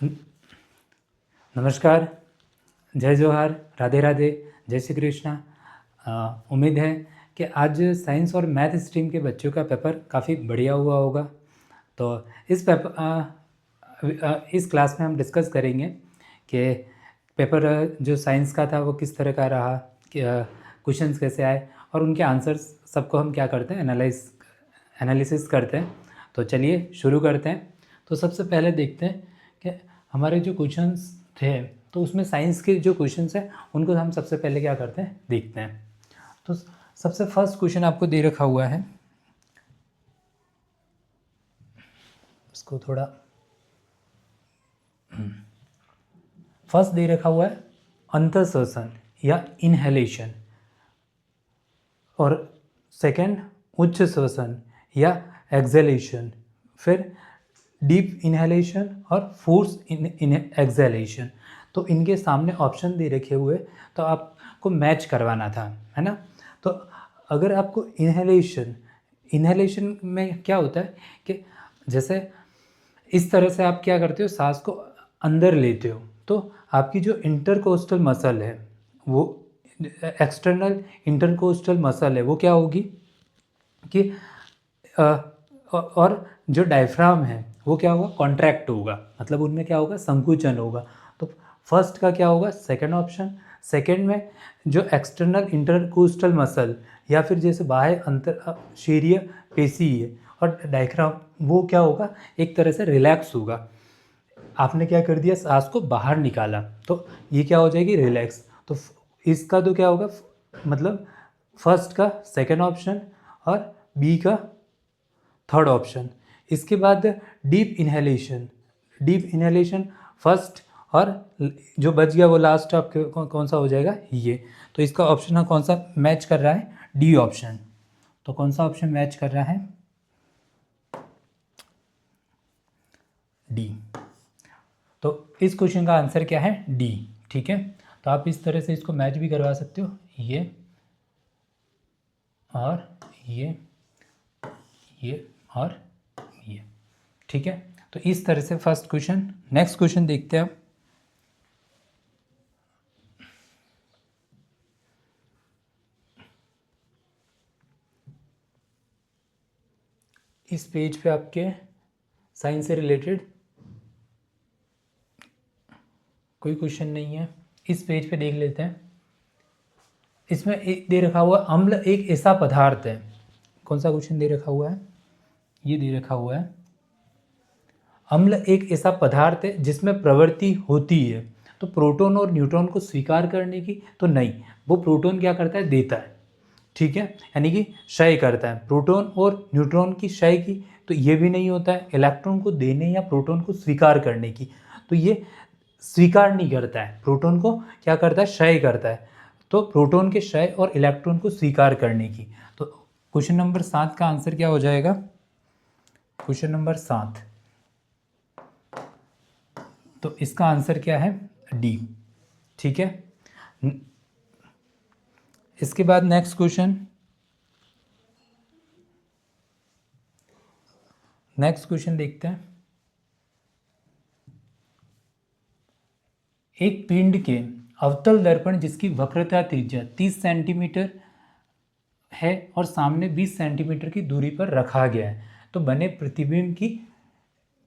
न- नमस्कार, जय जोहार, राधे राधे, जय श्री कृष्णा। उम्मीद है कि आज साइंस और मैथ स्ट्रीम के बच्चों का पेपर काफ़ी बढ़िया हुआ होगा। तो इस क्लास में हम डिस्कस करेंगे कि पेपर जो साइंस का था वो किस तरह का रहा, क्वेश्चंस कैसे आए और उनके आंसर्स सबको हम क्या करते हैं, एनालिसिस करते हैं। तो चलिए शुरू करते हैं। तो सबसे पहले देखते हैं कि हमारे जो क्वेश्चंस थे, तो उसमें साइंस के जो क्वेश्चंस हैं उनको हम सबसे पहले क्या करते हैं, देखते हैं। तो सबसे फर्स्ट क्वेश्चन आपको दे रखा हुआ है, उसको थोड़ा फर्स्ट दे रखा हुआ है अंतःश्वसन या इनहेलेशन, और सेकंड उच्च श्वसन या एक्सहेलेशन, फिर डीप इनहेलेशन और फोर्स इन एक्सहेलेशन। तो इनके सामने ऑप्शन दे रखे हुए, तो आपको मैच करवाना था, है ना। तो अगर आपको इनहेलेशन में क्या होता है कि जैसे इस तरह से आप क्या करते हो, सांस को अंदर लेते हो, तो आपकी जो इंटरकोस्टल मसल है, वो एक्सटर्नल इंटरकोस्टल मसल है, वो क्या होगी कि और जो डायफ्राम है वो क्या होगा, कॉन्ट्रैक्ट होगा, मतलब उनमें क्या होगा, संकुचन होगा। तो फर्स्ट का क्या होगा, सेकंड ऑप्शन। सेकंड में जो एक्सटर्नल इंटरकोस्टल मसल या फिर जैसे बाह्य अंतर शीरीय पेशी है और डायफ्राम, वो क्या होगा, एक तरह से रिलैक्स होगा। आपने क्या कर दिया, सांस को बाहर निकाला, तो ये क्या हो जाएगी, रिलैक्स। तो इसका तो क्या होगा, मतलब फर्स्ट का सेकंड ऑप्शन और बी का थर्ड ऑप्शन। इसके बाद डीप इनहेलेशन फर्स्ट, और जो बच गया वो लास्ट आपके कौन सा हो जाएगा, ये। तो इसका ऑप्शन कौन सा मैच कर रहा है, डी ऑप्शन। तो कौन सा ऑप्शन मैच कर रहा है, डी। तो इस क्वेश्चन का आंसर क्या है, डी। ठीक है, तो आप इस तरह से इसको मैच भी करवा सकते हो, ये और ये और ये। ठीक है, तो इस तरह से फर्स्ट क्वेश्चन। नेक्स्ट क्वेश्चन देखते हैं आप। इस पेज पे आपके साइंस से रिलेटेड कोई क्वेश्चन नहीं है, इस पेज पे देख लेते हैं। इसमें एक दे रखा हुआ, अम्ल एक ऐसा पदार्थ है। कौन सा क्वेश्चन दे रखा हुआ है, ये दे रखा हुआ है, अम्ल एक ऐसा पदार्थ है जिसमें प्रवृत्ति होती है। तो प्रोटॉन और न्यूट्रॉन को स्वीकार करने की तो नहीं, वो प्रोटॉन क्या करता है, देता है। ठीक है, यानी कि क्षय करता है। प्रोटॉन और न्यूट्रॉन की क्षय की तो ये भी नहीं होता है, इलेक्ट्रॉन को देने या प्रोटॉन को स्वीकार करने की तो ये स्वीकार नहीं करता है। प्रोटॉन को क्या करता है, क्षय करता है। तो प्रोटॉन के क्षय और इलेक्ट्रॉन को स्वीकार करने की। तो क्वेश्चन नंबर 7 का आंसर क्या हो जाएगा, क्वेश्चन नंबर 7। तो इसका आंसर क्या है, डी। ठीक है, इसके बाद नेक्स्ट क्वेश्चन। नेक्स्ट क्वेश्चन देखते हैं। एक पिंड के अवतल दर्पण जिसकी वक्रता त्रिज्या 30 सेंटीमीटर है और सामने 20 सेंटीमीटर की दूरी पर रखा गया है, तो बने प्रतिबिंब की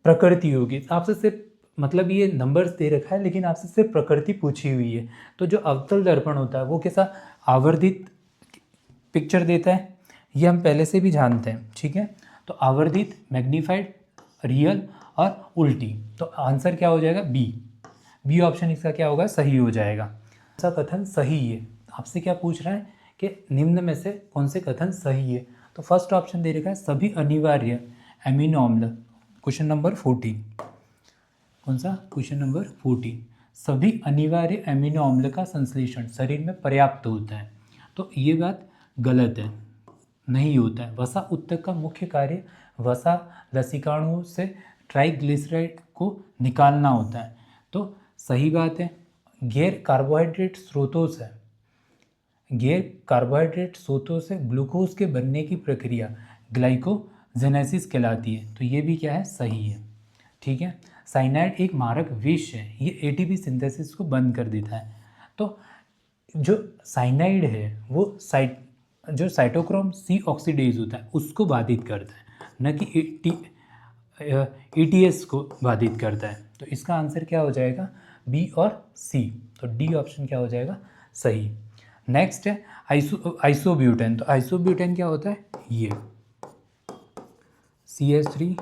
प्रकृति होगी। आपसे सिर्फ, मतलब ये नंबर्स दे रखा है लेकिन आपसे सिर्फ प्रकृति पूछी हुई है। तो जो अवतल दर्पण होता है वो कैसा आवर्धित पिक्चर देता है, ये हम पहले से भी जानते हैं। ठीक है, तो आवर्धित, मैग्नीफाइड, रियल और उल्टी। तो आंसर क्या हो जाएगा, बी ऑप्शन इसका क्या होगा, सही हो जाएगा। ऐसा कथन सही है, आपसे क्या पूछ रहा है कि निम्न में से कौन से कथन सही है। तो फर्स्ट ऑप्शन दे रखा है सभी अनिवार्य एमिनो अम्ल, क्वेश्चन नंबर 14। कौन सा, क्वेश्चन नंबर 14। सभी अनिवार्य एमिनो अम्ल का संश्लेषण शरीर में पर्याप्त होता है, तो ये बात गलत है, नहीं होता है। वसा उत्तक का मुख्य कार्य वसा लसिकाणुओं से ट्राइग्लिसराइड को निकालना होता है, तो सही बात है। गैर कार्बोहाइड्रेट स्रोतों से ग्लूकोज के बनने की प्रक्रिया ग्लाइकोजेनेसिस कहलाती है, तो ये भी क्या है, सही है। ठीक है, साइनाइड एक मारक विष है, ये एटीपी सिंथेसिस को बंद कर देता है। तो जो साइनाइड है वो जो साइटोक्रोम सी ऑक्सीडेज होता है उसको बाधित करता है, न कि ईटीएस को बाधित करता है। तो इसका आंसर क्या हो जाएगा, बी और सी। तो डी ऑप्शन क्या हो जाएगा, सही। नेक्स्ट है आइसोब्यूटेन। तो आइसोब्यूटेन क्या होता है, ये CH3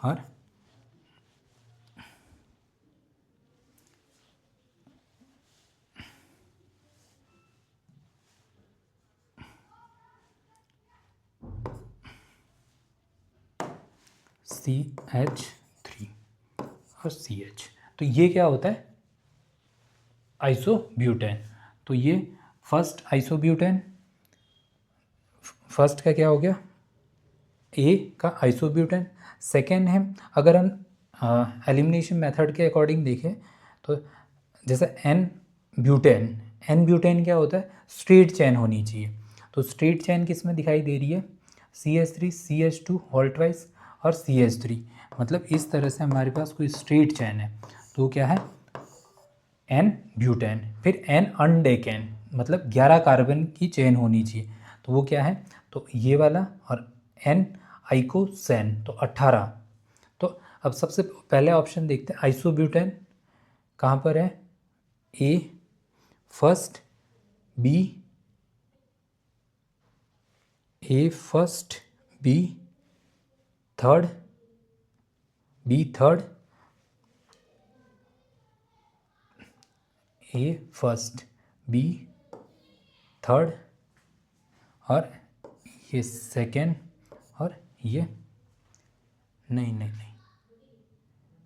और CH3 और CH। तो ये क्या होता है, आइसोब्यूटेन। तो ये फर्स्ट आइसोब्यूटेन, फर्स्ट का क्या हो गया, ए का आइसोब्यूटेन। सेकेंड है, अगर हम एलिमिनेशन मेथड के अकॉर्डिंग देखें तो जैसे एन ब्यूटेन क्या होता है, स्ट्रेट चेन होनी चाहिए। तो स्ट्रेट चेन किस में दिखाई दे रही है, CH3 CH2 होल्टवाइज और CH3, मतलब इस तरह से हमारे पास कोई स्ट्रेट चेन है तो क्या है, एन ब्यूटेन। फिर एन अनडेकेन, मतलब 11 कार्बन की चेन होनी चाहिए, तो वो क्या है, तो ये वाला। और एन आइकोसेन, तो 18। तो अब सबसे पहले ऑप्शन देखते हैं, आइसोब्यूटेन कहाँ पर है, A first, B A first, B third, B third, A first, B third, और ये सेकेंड, और ये नहीं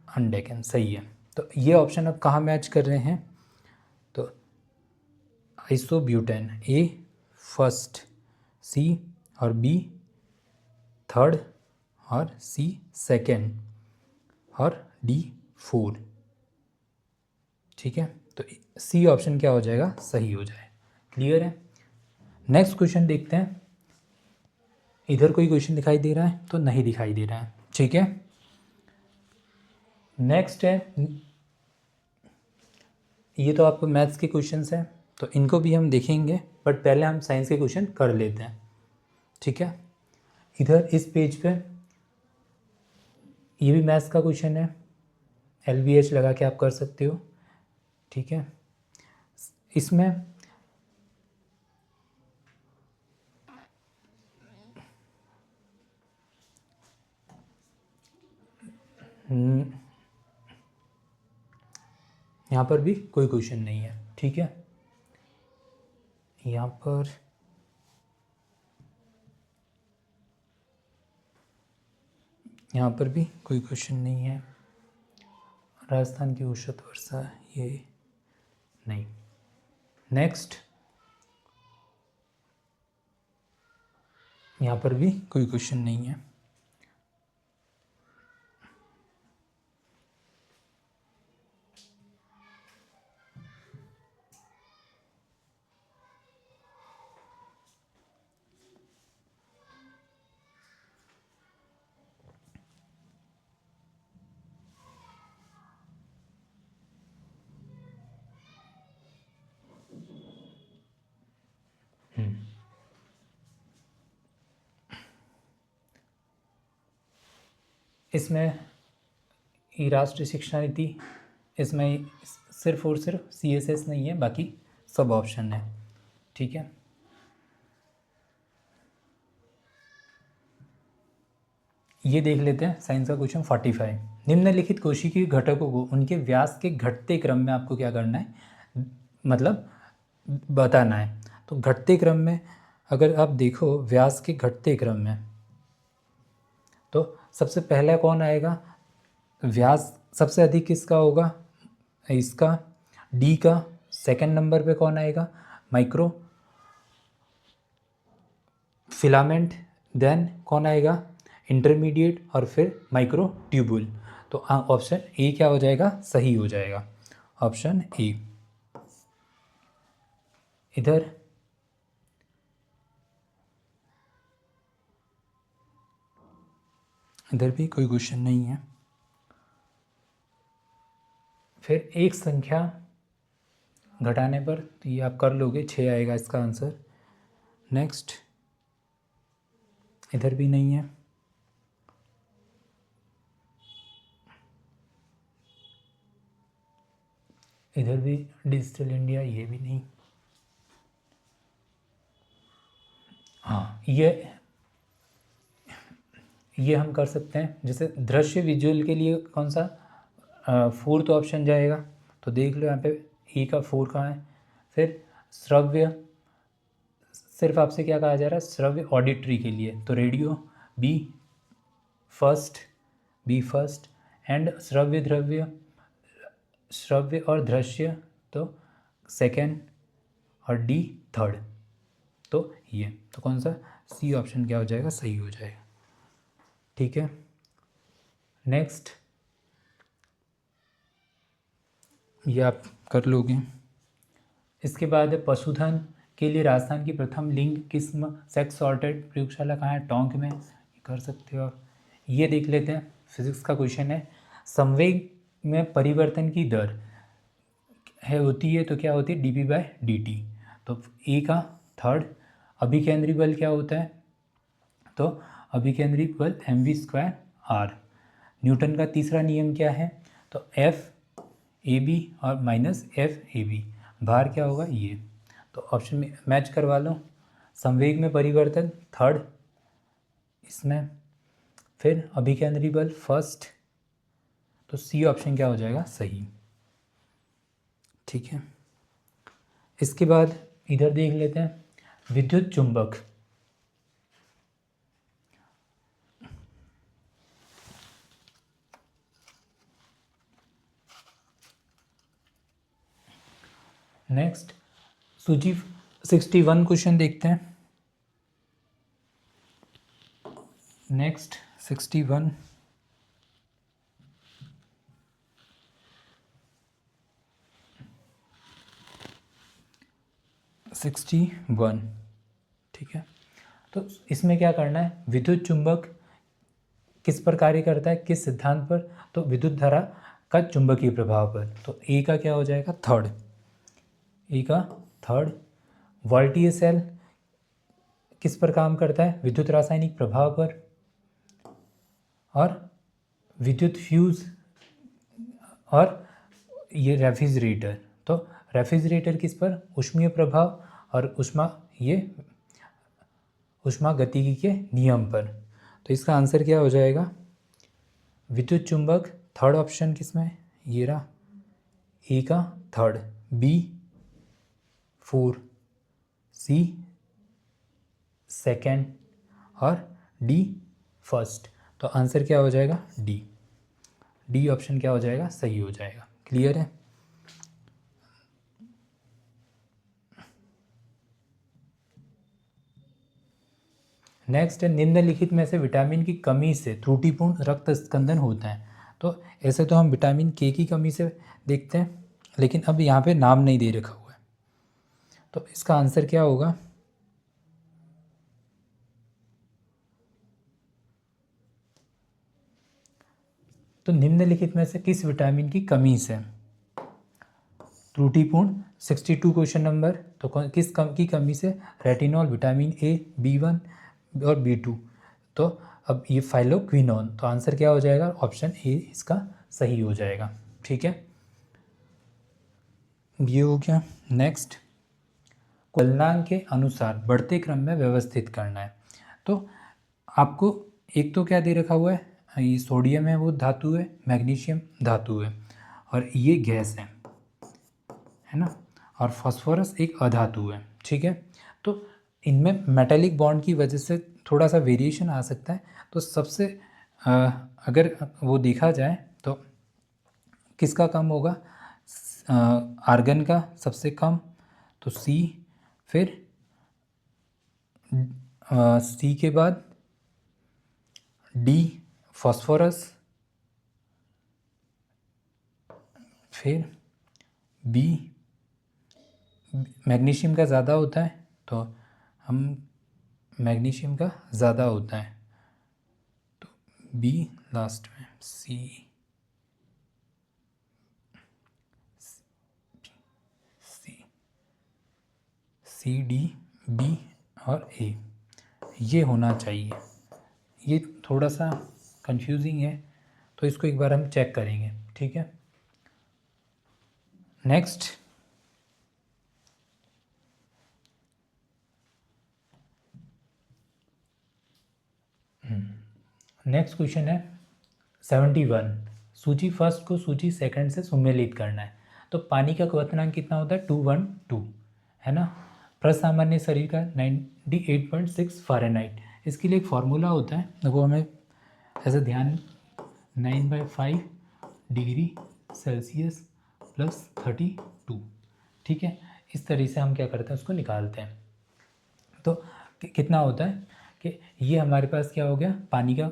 अनडेकन, सही है। तो ये ऑप्शन अब कहाँ मैच कर रहे हैं, तो आइसोब्यूटेन ए फर्स्ट, सी और बी थर्ड, और सी सेकेंड, और डी फोर। ठीक है, तो सी ऑप्शन क्या हो जाएगा, सही हो जाए। क्लियर है। नेक्स्ट क्वेश्चन देखते हैं। इधर कोई क्वेश्चन दिखाई दे रहा है, तो नहीं दिखाई दे रहा है। ठीक है, नेक्स्ट है, ये तो आपको मैथ्स के क्वेश्चंस हैं तो इनको भी हम देखेंगे, बट पहले हम साइंस के क्वेश्चन कर लेते हैं। ठीक है, इधर इस पेज पे ये भी मैथ्स का क्वेश्चन है, LBH लगा के आप कर सकते हो। ठीक है, इसमें यहाँ पर भी कोई क्वेश्चन नहीं है। ठीक है, यहाँ पर भी कोई क्वेश्चन नहीं है। राजस्थान की औसत वर्षा, ये नहीं। नेक्स्ट, यहाँ पर भी कोई क्वेश्चन नहीं है। इसमें ये राष्ट्रीय शिक्षा नीति, इसमें सिर्फ और सिर्फ CSS नहीं है, बाकी सब ऑप्शन है। ठीक है, ये देख लेते हैं साइंस का क्वेश्चन 45। निम्नलिखित कोशिकीय घटकों को उनके व्यास के घटते क्रम में आपको क्या करना है, मतलब बताना है। तो घटते क्रम में अगर आप देखो, व्यास के घटते क्रम में, तो सबसे पहला कौन आएगा, व्यास सबसे अधिक किसका होगा, इसका, डी का। सेकंड नंबर पे कौन आएगा, माइक्रो फिलामेंट। देन कौन आएगा, इंटरमीडिएट, और फिर माइक्रो ट्यूबुल। तो ऑप्शन ए क्या हो जाएगा, सही हो जाएगा, ऑप्शन ए। इधर भी कोई क्वेश्चन नहीं है। फिर एक संख्या घटाने पर, तो ये आप कर लोगे, 6 आएगा इसका आंसर। नेक्स्ट, इधर भी नहीं है, इधर भी डिजिटल इंडिया, ये भी नहीं। हाँ, ये हम कर सकते हैं। जैसे दृश्य विजुअल के लिए कौन सा फोर्थ ऑप्शन जाएगा, तो देख लो यहाँ पे ई का 4 कहाँ है। फिर श्रव्य, सिर्फ आपसे क्या कहा जा रहा है, श्रव्य ऑडिटरी के लिए, तो रेडियो बी फर्स्ट, एंड श्रव्य और दृश्य तो सेकेंड, और डी थर्ड। तो ये, तो कौन सा सी ऑप्शन क्या हो जाएगा, सही हो जाएगा। ठीक है, नेक्स्ट, ये आप कर लोगे। इसके बाद पशुधन के लिए राजस्थान की प्रथम लिंग किस्म सेक्स सॉर्टेड प्रयोगशाला कहाँ है, टोंक में, कर सकते हो आप। ये देख लेते हैं, फिजिक्स का क्वेश्चन है। संवेग में परिवर्तन की दर होती है, तो क्या होती है, dp/dt। तो ए का थर्ड। अभिकेंद्री बल क्या होता है, तो अभिकेंद्री बल mv²r। न्यूटन का तीसरा नियम क्या है, तो F/AB और माइनस F/AB। भार क्या होगा, ये। तो ऑप्शन में मैच करवा लो। संवेग में परिवर्तन थर्ड इसमें, फिर अभिकेंद्री बल फर्स्ट, तो सी ऑप्शन क्या हो जाएगा, सही। ठीक है, इसके बाद इधर देख लेते हैं, विद्युत चुंबक। नेक्स्ट, सूची 61 क्वेश्चन देखते हैं। नेक्स्ट 61, ठीक है। तो इसमें क्या करना है, विद्युत चुंबक किस पर कार्य करता है, किस सिद्धांत पर, तो विद्युत धारा का चुंबकीय प्रभाव पर। तो ए का क्या हो जाएगा, थर्ड। ए का थर्ड। वोल्टीय सेल किस पर काम करता है, विद्युत रासायनिक प्रभाव पर। और विद्युत फ्यूज और ये रेफ्रिजरेटर, तो रेफ्रिजरेटर किस पर, ऊष्मीय प्रभाव और ऊष्मागतिकी के नियम पर। तो इसका आंसर क्या हो जाएगा, विद्युत चुंबक थर्ड ऑप्शन किसमें, ये रहा, ए का थर्ड, बी 4, सी सेकेंड और डी फर्स्ट। तो आंसर क्या हो जाएगा, डी ऑप्शन क्या हो जाएगा, सही हो जाएगा। क्लियर है। नेक्स्ट है, निम्नलिखित में से विटामिन की कमी से त्रुटिपूर्ण रक्त स्कंदन होता है। तो ऐसे तो हम विटामिन के की कमी से देखते हैं, लेकिन अब यहाँ पे नाम नहीं दे रखा हुआ है, तो इसका आंसर क्या होगा, तो निम्नलिखित में से किस विटामिन की कमी से त्रुटिपूर्ण, 62 क्वेश्चन नंबर, तो किस की कमी से, रेटिनॉल, विटामिन ए, B1 और B2। तो अब ये फाइलोक्विनोन, तो आंसर क्या हो जाएगा, ऑप्शन ए इसका सही हो जाएगा। ठीक है, ये हो गया। नेक्स्ट, गलनांक के अनुसार बढ़ते क्रम में व्यवस्थित करना है। तो आपको एक तो क्या दे रखा हुआ है, ये सोडियम है, वो धातु है, मैग्नीशियम धातु है, और ये गैस है ना, और फास्फोरस एक अधातु है। ठीक है, तो इनमें मेटालिक बॉन्ड की वजह से थोड़ा सा वेरिएशन आ सकता है। तो सबसे अगर वो देखा जाए तो किसका कम होगा, आर्गन का सबसे कम, तो सी, फिर सी के बाद डी फास्फोरस, फिर बी मैग्नीशियम का ज़्यादा होता है, तो हम मैग्नीशियम का ज़्यादा होता है, तो बी लास्ट में, सी सी डी बी और ए, ये होना चाहिए। ये थोड़ा सा कंफ्यूजिंग है तो इसको एक बार हम चेक करेंगे, ठीक है। नेक्स्ट क्वेश्चन है 71। सूची फर्स्ट को सूची सेकंड से सुमेलित करना है। तो पानी का क्वथनांक कितना होता है 212, है ना। प्रसामान्य शरीर का 98.6 फ़ारेनहाइट। इसके लिए एक फार्मूला होता है, वो हमें ऐसे ध्यान 9/5 डिग्री सेल्सियस प्लस 32, ठीक है। इस तरीके से हम क्या करते हैं, उसको निकालते हैं। तो कितना होता है कि ये हमारे पास क्या हो गया, पानी का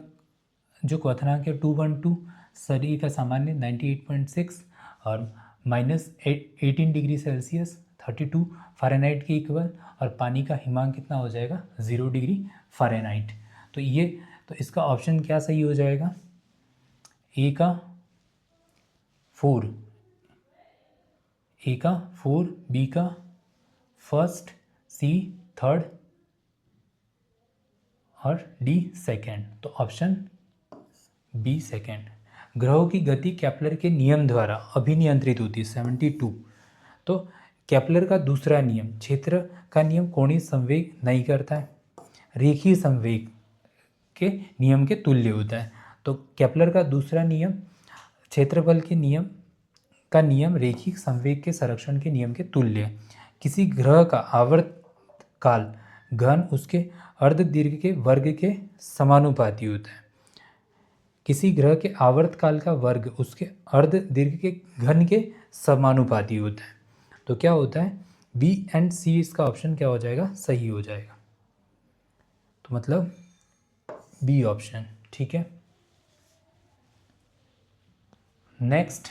जो क्वथनांक है 212, शरीर का सामान्य 98.6 और -18 डिग्री सेल्सियस 32 फ़ारेनहाइट के इक्वल, और पानी का हिमांक कितना हो जाएगा 0 डिग्री फ़ारेनहाइट। तो इसका ऑप्शन क्या सही हो जाएगा, ए का 4, बी का फर्स्ट, सी थर्ड और डी सेकेंड। तो ऑप्शन बी सेकेंड। ग्रहों की गति केपलर के नियम द्वारा अभिनियंत्रित होती है 72। तो केपलर का दूसरा नियम, क्षेत्र का नियम कोणीय संवेग नहीं करता है, रेखीय संवेग के नियम के तुल्य होता है। तो केपलर का दूसरा नियम क्षेत्रफल के नियम का नियम रेखीय संवेग के संरक्षण के नियम के तुल्य है। किसी ग्रह का आवर्तकाल घन उसके अर्धदीर्घ के वर्ग के समानुपाती होता है। किसी ग्रह के आवर्तकाल का वर्ग उसके अर्धदीर्घ के घन के समानुपाती होता है। तो क्या होता है, बी एंड सी, इसका ऑप्शन क्या हो जाएगा, सही हो जाएगा। तो मतलब बी ऑप्शन, ठीक है। नेक्स्ट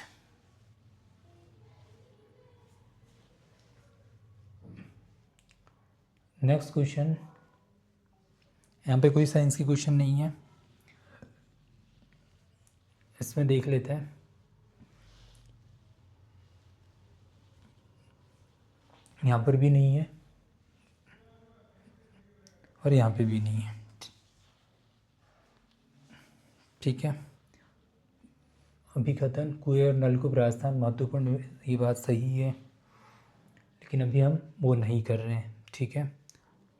क्वेश्चन, यहाँ पे कोई साइंस की क्वेश्चन नहीं है, इसमें देख लेते हैं। यहाँ पर भी नहीं है और यहाँ पे भी नहीं है, ठीक है। अभिकथन कुएं और नलकूप राजस्थान महत्वपूर्ण, ये बात सही है, लेकिन अभी हम वो नहीं कर रहे हैं, ठीक है।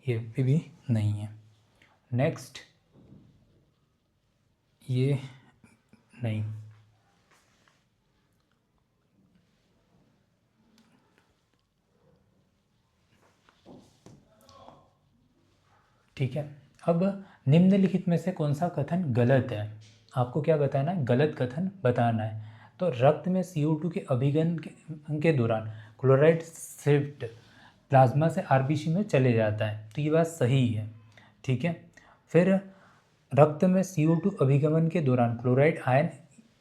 ये भी नहीं है। नेक्स्ट, ये नहीं, ठीक है। अब निम्नलिखित में से कौन सा कथन गलत है, आपको क्या बताना है, गलत कथन बताना है। तो रक्त में CO2 के अभिगम के दौरान क्लोराइड शिफ्ट प्लाज्मा से आरबीसी में चले जाता है, तो ये बात सही है, ठीक है। फिर रक्त में CO2 अभिगमन के दौरान क्लोराइड आयन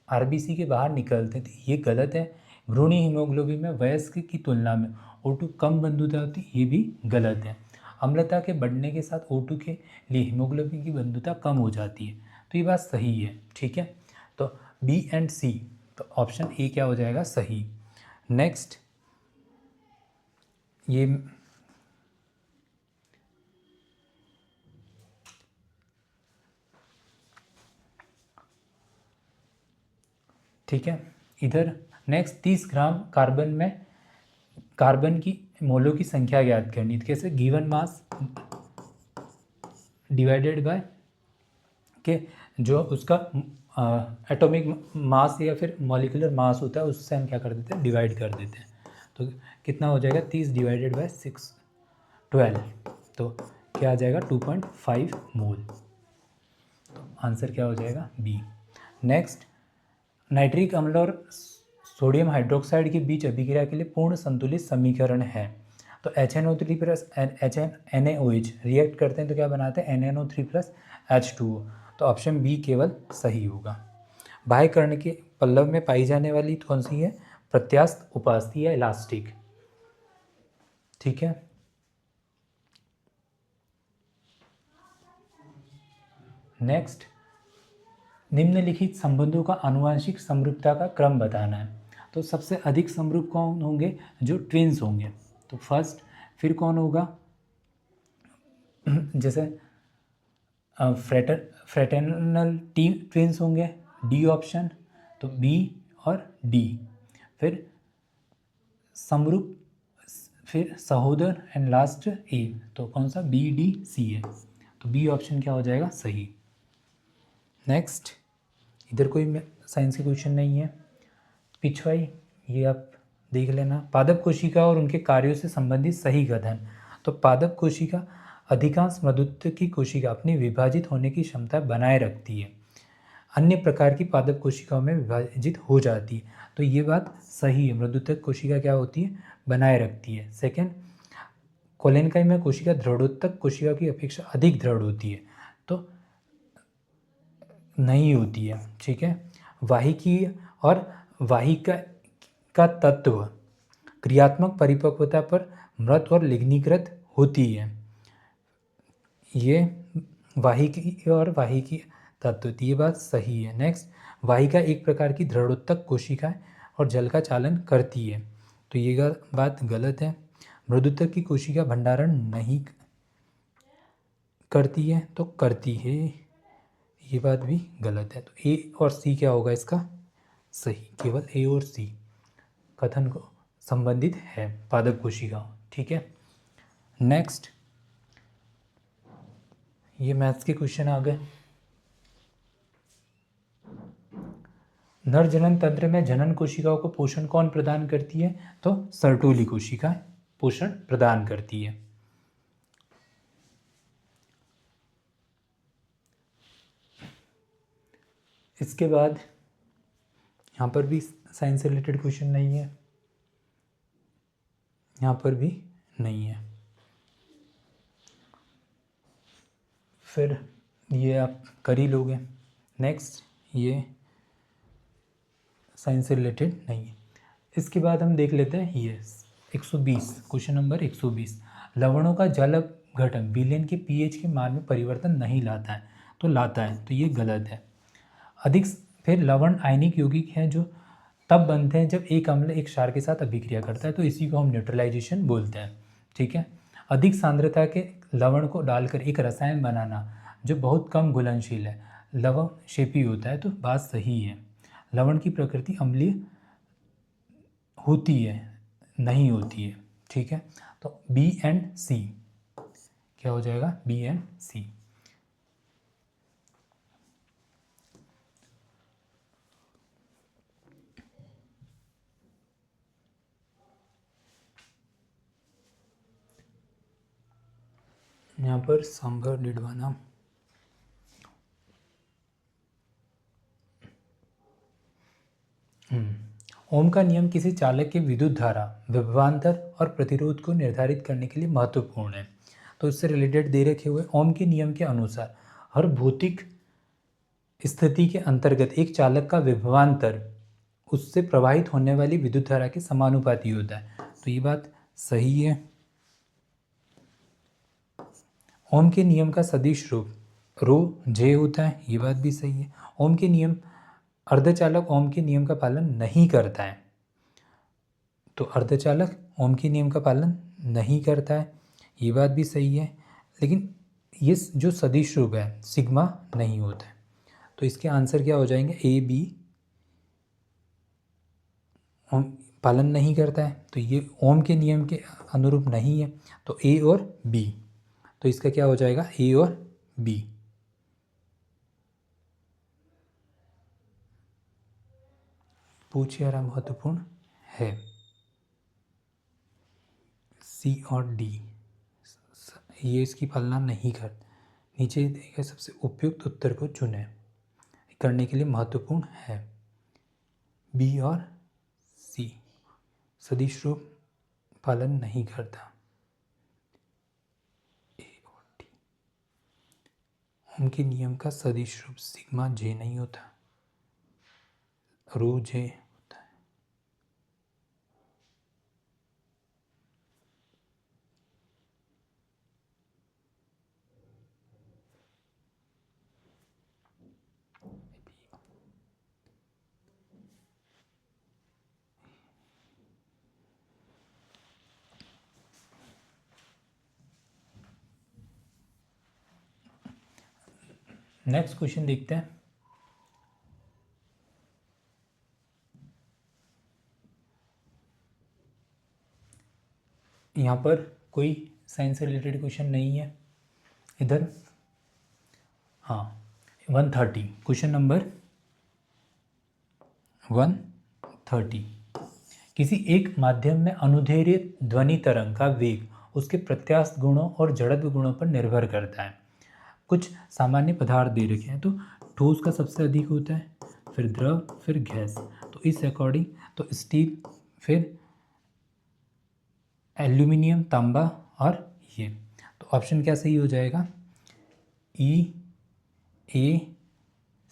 आरबीसी के बाहर निकलते थे, ये गलत है। भ्रूणी हीमोग्लोबिन में वयस्क की तुलना में O2 कम बंधुता होती, ये भी गलत है। अम्लता के बढ़ने के साथ O2 के लिए हीमोग्लोबिन की बंधुता कम हो जाती है, तो ये बात सही है, ठीक है। तो बी एंड सी, तो ऑप्शन ए क्या हो जाएगा, सही। नेक्स्ट, ये ठीक है। इधर नेक्स्ट 30 ग्राम कार्बन में कार्बन की मोलों की संख्या ज्ञात करनी, तो कैसे, गिवन मास डिवाइडेड बाय के जो उसका एटॉमिक मास या फिर मॉलिक्यूलर मास होता है, उससे हम क्या कर देते हैं, डिवाइड कर देते हैं। तो कितना हो जाएगा, 30 डिवाइडेड बाय 12, तो क्या आ जाएगा 2.5 मोल। तो आंसर क्या हो जाएगा, बी। नेक्स्ट, नाइट्रिक अम्ल और सोडियम हाइड्रोक्साइड के बीच अभिक्रिया के लिए पूर्ण संतुलित समीकरण है। तो HNO3 प्लस NaOH रिएक्ट करते हैं तो क्या बनाते हैं, NNO3 प्लस H2O। तो ऑप्शन बी केवल सही होगा। बाह्य कर्ण के पल्लव में पाई जाने वाली कौन सी है, प्रत्यास्थ उपास्थि या इलास्टिक, ठीक है। नेक्स्ट, निम्नलिखित संबंधों का आनुवंशिक समरूपता का क्रम बताना है। तो सबसे अधिक समरूप कौन होंगे, जो ट्विन्स होंगे। तो फर्स्ट फिर कौन होगा, जैसे फ्रेटर्नल ट्विंस होंगे, डी ऑप्शन, तो बी और डी। फिर समरूप, फिर सहोदर एंड लास्ट ए, तो कौन सा, बी डी सी है, तो बी ऑप्शन क्या हो जाएगा सही। नेक्स्ट, इधर कोई साइंस के क्वेश्चन नहीं है। पिछवाई, ये आप देख लेना। पादप कोशिका और उनके कार्यों से संबंधित सही कथन। तो पादप कोशिका अधिकांश मृदुत्व की कोशिका अपनी विभाजित होने की क्षमता बनाए रखती है, अन्य प्रकार की पादप कोशिकाओं में विभाजित हो जाती है। तो ये बात सही है, मृदुत्वक कोशिका क्या होती है, बनाए रखती है। सेकेंड, कोलेनकाई में कोशिका दृढ़ोत्तक कोशिका की अपेक्षा अधिक दृढ़ होती है, तो नहीं होती है। ठीक है। वाहिकी और वाहिका का तत्व क्रियात्मक परिपक्वता पर मृत और लिग्नीकृत होती है। ये वाहिकी और वाहिकी तत्व, ये बात सही है। नेक्स्ट, वाहिका एक प्रकार की दृढ़ोत्तक कोशिका है और जल का चालन करती है, तो ये बात गलत है। मृदुत्तक की कोशिका भंडारण नहीं करती है, तो करती है, ये बात भी गलत है। तो ए और सी क्या होगा इसका सही, केवल ए और सी कथन को संबंधित है पादप कोशिका। ठीक है। नेक्स्ट, ये मैथ्स के क्वेश्चन आ गए। नर जनन तंत्र में जनन कोशिकाओं को पोषण कौन प्रदान करती है, तो सर्टोली कोशिका पोषण प्रदान करती है। इसके बाद यहाँ पर भी साइंस से रिलेटेड क्वेश्चन नहीं है, यहाँ पर भी नहीं है। फिर ये आप कर ही लोगे। नेक्स्ट, ये साइंस से रिलेटेड नहीं है। इसके बाद हम देख लेते हैं ये 120, क्वेश्चन नंबर 120। लवणों का जल अपघटन विलयन के पीएच के मान में परिवर्तन नहीं लाता है, तो लाता है, तो ये गलत है। अधिक, फिर लवण आयनिक यौगिक हैं जो तब बनते हैं जब एक अम्ल एक क्षार के साथ अभिक्रिया करता है, तो इसी को हम न्यूट्रलाइजेशन बोलते हैं। ठीक है। अधिक सांद्रता के लवण को डालकर एक रसायन बनाना जो बहुत कम घुलनशील है, लवण क्षेपी होता है, तो बात सही है। लवण की प्रकृति अम्लीय होती है, नहीं होती है। ठीक है। तो बी एंड सी क्या हो जाएगा, बी एंड सी। यहाँ पर सांभर डिडवाना, ओम का नियम किसी चालक के विद्युत धारा, विभवांतर और प्रतिरोध को निर्धारित करने के लिए महत्वपूर्ण है। तो इससे रिलेटेड दे रखे हुए ओम के नियम के अनुसार हर भौतिक स्थिति के अंतर्गत एक चालक का विभवांतर उससे प्रवाहित होने वाली विद्युत धारा के समानुपाती होता है, तो ये बात सही है। ओम के नियम का सदिश रूप रो जे होता है, ये बात भी सही है। ओम के नियम, अर्धचालक ओम के नियम का पालन नहीं करता है, तो अर्धचालक ओम के नियम का पालन नहीं करता है, ये बात भी सही है। लेकिन ये जो सदिश रूप है सिग्मा नहीं होता है, तो इसके आंसर क्या हो जाएंगे, ए बी। ओम पालन नहीं करता है, तो ये ओम के नियम के अनुरूप नहीं है, तो ए और बी, तो इसका क्या हो जाएगा, ए और बी। पूछिए रहा महत्वपूर्ण है, सी और डी ये इसकी पालना नहीं कर। नीचे देखिए सबसे उपयुक्त उत्तर को चुने, करने के लिए महत्वपूर्ण है। बी और सी सदिश रूप पालन नहीं करता, ए और डी। ओम के नियम का सदिश रूप सिग्मा जे नहीं होता, रो जे होता है। नेक्स्ट क्वेश्चन देखते हैं। यहाँ पर कोई साइंस से रिलेटेड क्वेश्चन नहीं है इधर। हाँ, 130, क्वेश्चन नंबर 130। किसी एक माध्यम में अनुदैर्ध्य ध्वनि तरंग का वेग उसके प्रत्यास्थ गुणों और जड़त्व गुणों पर निर्भर करता है। कुछ सामान्य पदार्थ दे रखे हैं, तो ठोस का सबसे अधिक होता है, फिर द्रव, फिर गैस। तो इस अकॉर्डिंग तो स्टील, फिर एल्यूमिनियम, तांबा और ये। तो ऑप्शन क्या सही हो जाएगा? ई, ए,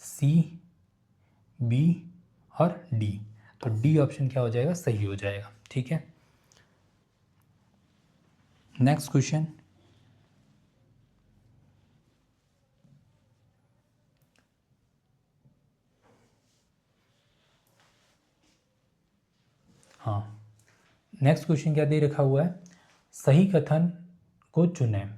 सी, बी और डी। तो डी ऑप्शन क्या हो जाएगा? सही हो जाएगा। ठीक है, नेक्स्ट क्वेश्चन। हाँ, नेक्स्ट क्वेश्चन क्या दे रखा हुआ है? सही कथन को चुनें।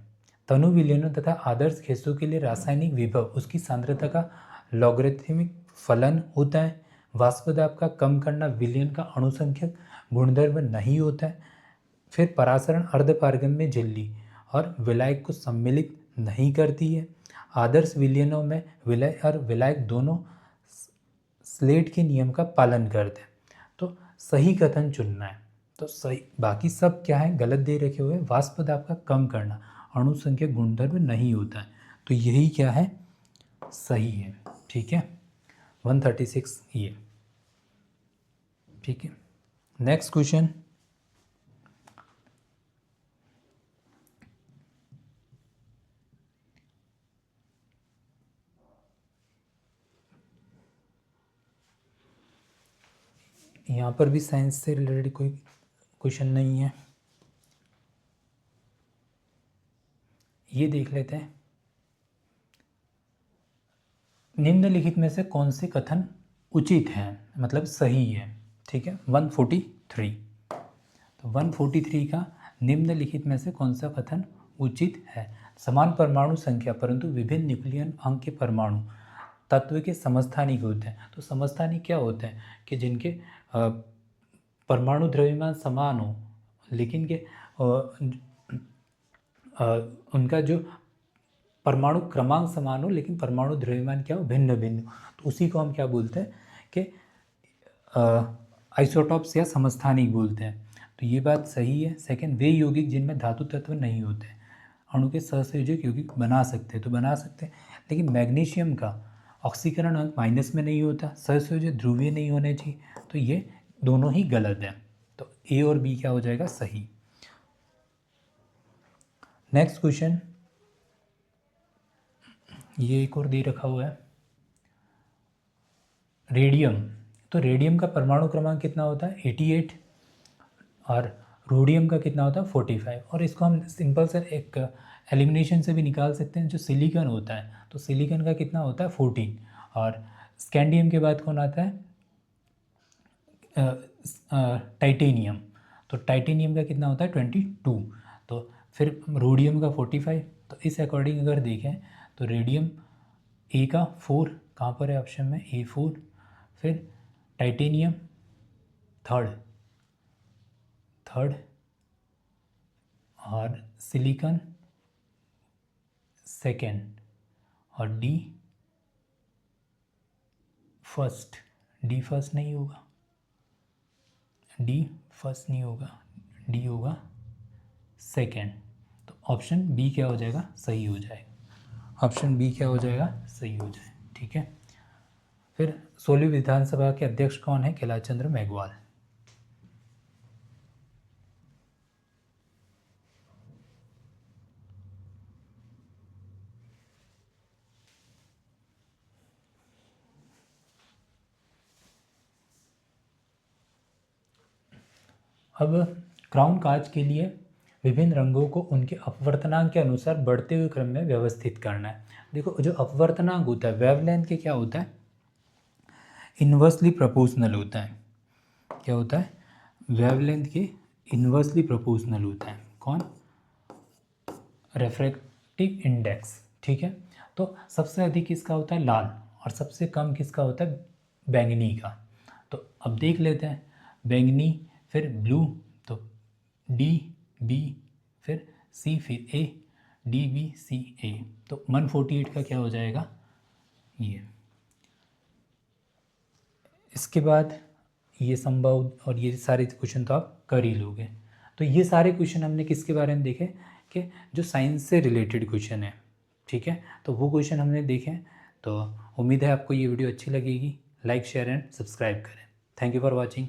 तनु विलयनों तथा आदर्श गैसों के लिए रासायनिक विभव उसकी सांद्रता का लॉगरिथमिक फलन होता है। वाष्प दाब का कम करना विलयन का अणुसंख्यक गुणधर्म नहीं होता है। फिर परासरण अर्धपारगम्य झिल्ली और विलायक को सम्मिलित नहीं करती है। आदर्श विलयनों में विलय और विलायक दोनों स्लेट के नियम का पालन करते हैं। तो सही कथन चुनना है। तो सही, बाकी सब क्या है? गलत दे रखे हुए। वाष्प दाब का कम करना अणुसंख्यक गुणधर्म नहीं होता है, तो यही क्या है? सही है। ठीक है, 136 ये। ठीक है, नेक्स्ट क्वेश्चन। यहाँ पर भी साइंस से रिलेटेड कोई क्वेश्चन नहीं है। ये देख लेते हैं। निम्नलिखित में से कौन से कथन उचित हैं, मतलब सही है? ठीक है, 143। तो 143 का निम्नलिखित में से कौन सा कथन उचित है? समान परमाणु संख्या परंतु विभिन्न न्यूक्लियन अंक के परमाणु तत्व के समस्थानिक होते हैं। तो समस्थानिक क्या होते हैं? कि जिनके परमाणु द्रव्यमान समान हो, लेकिन के उनका जो परमाणु क्रमांक समान हो लेकिन परमाणु द्रव्यमान क्या हो? भिन्न भिन्न। तो उसी को हम क्या बोलते हैं? कि आइसोटॉप्स या समस्थानिक बोलते हैं। तो ये बात सही है। सेकंड, वे यौगिक जिनमें धातु तत्व नहीं होते अणु के सहसंयोजक यौगिक बना सकते हैं, तो बना सकते हैं, लेकिन मैग्नीशियम का ऑक्सीकरण अंक माइनस में नहीं होता, सहसंयोजक ध्रुवीय नहीं होने चाहिए। तो ये दोनों ही गलत हैं। तो ए और बी क्या हो जाएगा? सही। नेक्स्ट क्वेश्चन, ये एक और दे रखा हुआ है, रेडियम। तो रेडियम का परमाणु क्रमांक कितना होता है? 88। और रोडियम का कितना होता है? 45। और इसको हम सिंपल से एक एलिमिनेशन से भी निकाल सकते हैं। जो सिलिकॉन होता है, तो सिलिकॉन का कितना होता है? 14। और स्कैंडियम के बाद कौन आता है? टाइटेनियम। तो टाइटेनियम का कितना होता है? 22। तो फिर रोडियम का 45। तो इस अकॉर्डिंग अगर देखें तो रेडियम ए का 4 कहाँ पर है? ऑप्शन में A4। फिर टाइटेनियम थर्ड और सिलिकॉन सेकेंड और डी फर्स्ट। डी फर्स्ट नहीं होगा, डी फर्स्ट नहीं होगा, डी होगा सेकेंड। तो ऑप्शन बी क्या हो जाएगा? सही हो जाएगा। ऑप्शन बी क्या हो जाएगा? सही हो जाएगा। ठीक है, फिर 16वीं विधानसभा के अध्यक्ष कौन है? कैलाश चंद्र मेघवाल। अब क्राउन कांच के लिए विभिन्न रंगों को उनके अपवर्तनांक के अनुसार बढ़ते हुए क्रम में व्यवस्थित करना है। देखो, जो अपवर्तनांक होता है वेवलेंथ के क्या होता है? इन्वर्सली प्रोपोर्शनल होता है। क्या होता है? वेवलेंथ के इन्वर्सली प्रोपोर्शनल होता है। कौन? Refractive index. ठीक है, तो सबसे अधिक किसका होता है? लाल। और सबसे कम किसका होता है? बैंगनी का। तो अब देख लेते हैं, बैंगनी फिर ब्लू, तो डी बी फिर सी फिर ए, डी बी सी ए। तो 148 का क्या हो जाएगा? ये। इसके बाद ये संभव और ये सारे क्वेश्चन तो आप कर ही लोगे। तो ये सारे क्वेश्चन हमने किसके बारे में देखे कि जो साइंस से रिलेटेड क्वेश्चन है, ठीक है। तो वो क्वेश्चन हमने देखे। तो उम्मीद है आपको ये वीडियो अच्छी लगेगी। लाइक शेयर एंड सब्सक्राइब करें। Thank you for watching.